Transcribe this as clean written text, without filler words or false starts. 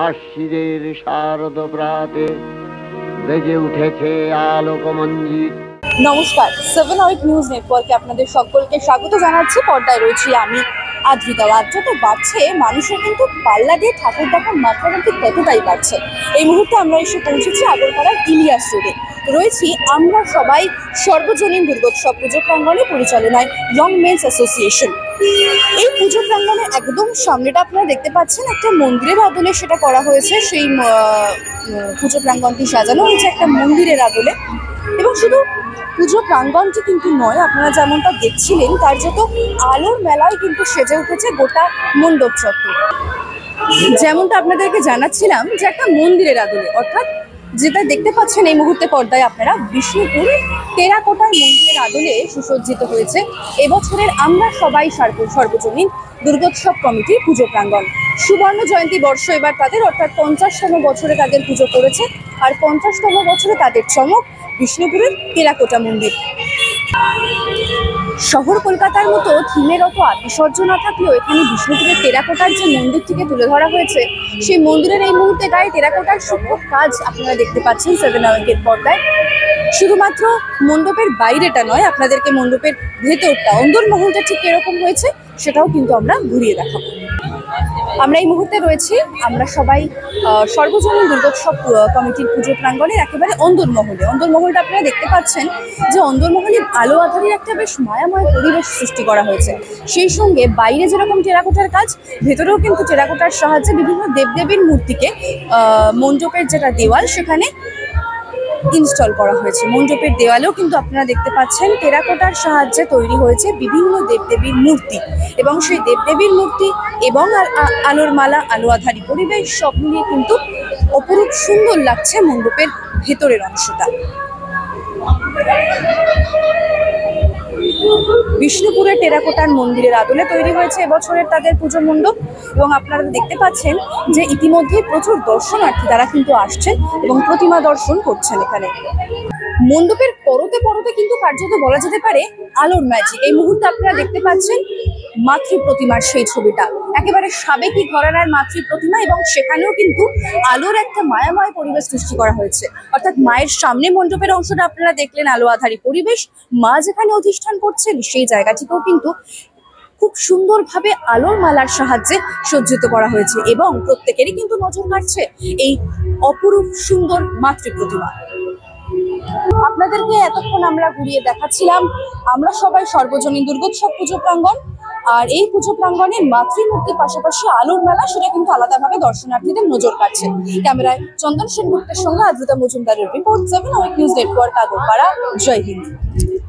আশ্বিনের শারদ প্রাতে বেজে উঠেছে আলোকমঞ্জিত। নমস্কার, 7 আওয়ার নিউজ নেটওয়ার্কে আপনাদের সকলকে স্বাগত জানাচ্ছি। পর্দায় রয়েছি আমি আদ্রিতা। রাত যত বাড়ছে মানুষের কিন্তু পাল্লা দিয়ে ঠাকুর দেখার মাত্রা কিন্তু ততটাই বাড়ছে। এই মুহূর্তে আমরা এসে পৌঁছেছি আগরপাড়ার ইলিয়াস রোডে। রয়েছি আমরা সবাই সর্বজনীন দুর্গোৎসব পুজো প্রাঙ্গণে পরিচালনায় ইয়ং মেন্স অ্যাসোসিয়েশন। এই পুজো প্রাঙ্গণের একদম সামনেটা আপনারা দেখতে পাচ্ছেন, একটা মন্দিরের আদলে সেটা করা হয়েছে। সেই পুজো প্রাঙ্গণটি সাজানো হয়েছে একটা মন্দিরের আদলে। এবং শুধু পুজো প্রাঙ্গণটি কিন্তু নয়, আপনারা যেমনটা দেখছিলেন তার যত আলোর মেলায় কিন্তু সেজে উঠেছে গোটা মণ্ডপ চত্বর। যেমনটা আপনাদেরকে জানাচ্ছিলাম যে একটা মন্দিরের আদলে, অর্থাৎ যেটা দেখতে পাচ্ছেন এই মুহূর্তে পর্দায় আপনারা, বিষ্ণুপুর টেরাকোটার মন্দিরের আদলে সুসজ্জিত হয়েছে এবছরের আমরা সবাই সর্বজনীন দুর্গোৎসব কমিটির পুজো প্রাঙ্গণ। সুবর্ণ জয়ন্তী বর্ষ এবার তাদের, অর্থাৎ 50তম বছরে তাদের পুজো করেছে। আর 50তম বছরে তাদের চমক বিষ্ণুপুরের টেরাকোটা মন্দির। শহর কলকাতার মতো থিমের অত বিসর্জন না থাকলেও এখানে বিষ্ণুপুরের টেরাকোটার যে মন্দিরটিকে তুলে ধরা হয়েছে, সেই মন্দিরের এই মুহূর্তে গায়ে টেরাকোটার সূক্ষ্ম কাজ আপনারা দেখতে পাচ্ছেন 7 আওয়ারের পর্দায়। শুধুমাত্র মণ্ডপের বাইরেটা নয়, আপনাদেরকে মণ্ডপের ভেতরটা, অন্দরমহলটা ঠিক এরকম হয়েছে সেটাও কিন্তু আমরা ঘুরিয়ে দেখাবো। আমরা এই মুহূর্তে রয়েছি আমরা সবাই সর্বজনীন দুর্গোৎসব কমিটির পুজো প্রাঙ্গণের একেবারে অন্দরমহলে। অন্দরমহলটা আপনারা দেখতে পাচ্ছেন যে অন্দরমহলে আলো আধারের একটা বেশ মায়াময় পরিবেশ সৃষ্টি করা হয়েছে। সেই সঙ্গে বাইরে যেরকম টেরাকোটার কাজ, ভেতরেও কিন্তু টেরাকোটার সাহায্যে বিভিন্ন দেবদেবীর মূর্তিকে মণ্ডপের যেটা দেওয়াল সেখানে ইনস্টল করা হয়েছে। মণ্ডপের দেওয়ালেও কিন্তু আপনারা দেখতে পাচ্ছেন টেরাকোটার সাহায্যে তৈরি হয়েছে বিভিন্ন দেবদেবীর মূর্তি, এবং সেই দেবদেবীর মূর্তি এবং আলোর মালা, আলো আধারী পরিবেশ সব মিলিয়ে কিন্তু অপরূপ সুন্দর লাগছে মণ্ডপের ভেতরের অংশটা। বিষ্ণুপুরের টেরাকোটার মন্দিরের আদলে তৈরি হয়েছে এবছরের তাদের পুজো মণ্ডপ, এবং আপনারা দেখতে পাচ্ছেন যে ইতিমধ্যে প্রচুর দর্শনার্থী তারা কিন্তু আসছেন এবং প্রতিমা দর্শন করছেন এখানে। মণ্ডপের পরতে পরতে কিন্তু কার্যত বলা যেতে পারে আলোর ম্যাজিক। এই মুহূর্তে আপনারা দেখতে পাচ্ছেন মাতৃ প্রতিমার সেই ছবিটা, একেবারে সাবেকি ঘরানার মাতৃ প্রতিমা, এবং সেখানেও কিন্তু আলোর একটা মায়াময় পরিবেশ সৃষ্টি করা হয়েছে। অর্থাৎ মায়ের সামনে মণ্ডপের অংশটা আপনারা দেখলেন, আলো আধারী পরিবেশ। মা যেখানে অধিষ্ঠান করছেন সেই জায়গাটিকেও কিন্তু খুব সুন্দরভাবে আলোর মালার সাহায্যে সজ্জিত করা হয়েছে, এবং প্রত্যেকেরই কিন্তু নজর কাটছে এই অপরূপ সুন্দর মাতৃ প্রতিমা। আপনাদেরকে এতক্ষণ আমরা ঘুরিয়ে দেখাচ্ছিলাম আমরা সবাই সর্বজনীন দুর্গোৎসব পুজো প্রাঙ্গণ। আর এই পুজো প্রাঙ্গণে মাতৃমূর্তির পাশাপাশি আলোর মেলা, সেটা কিন্তু আলাদাভাবে দর্শনার্থীদের নজর কাটছে। ক্যামেরায় চন্দন সেনগুপ্তের সঙ্গে আদ্রিতা মজুমদারের report, 7 hour news network, Agarpara. জয় হিন্দ।